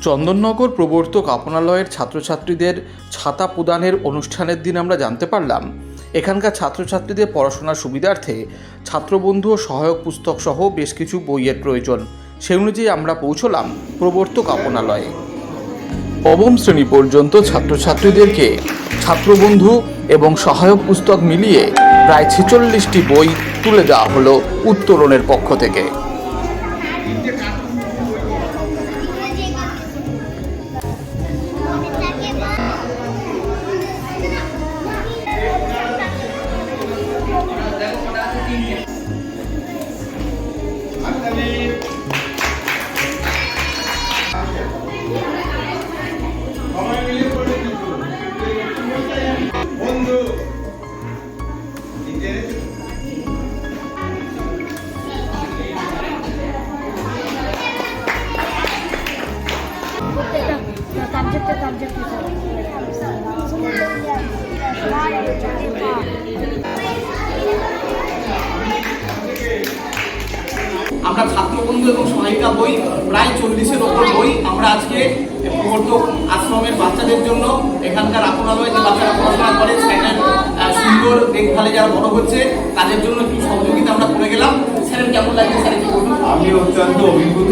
চন্দননগর প্রবর্তক আপনালয়ের ছাত্রছাত্রীদের ছাতা প্রদানের অনুষ্ঠানের দিন আমরা জানতে পারলাম এখানকার ছাত্রছাত্রীদের পড়াশোনার সুবিধার্থে ছাত্রবন্ধু ও সহায়ক পুস্তক সহ বেশ কিছু বইয়ের প্রয়োজন। সেই অনুযায়ী আমরা পৌঁছলাম প্রবর্তক আপনালয়ে। নবম শ্রেণী পর্যন্ত ছাত্রছাত্রীদেরকে ছাত্রবন্ধু এবং সহায়ক পুস্তক মিলিয়ে প্রায় 46টি বই তুলে দেওয়া হলো উত্তরণের পক্ষ থেকে। আমরা ছাত্রবন্ধু এবং সহায়িকা বই প্রায় 40-এর ওপর বই আমরা আজকে প্রবর্তক আশ্রমের বাচ্চাদের জন্য এখানকার আপনালয়ে যে বাচ্চারা পড়াশোনা করে সেটার সুন্দর দেখভালে যারা বড় হচ্ছে তাদের জন্য একটু সহযোগিতা আমরা করে গেলাম। স্যার কেমন লাগছে? স্যার কি বলুন? আমি অত্যন্ত অভিভূত।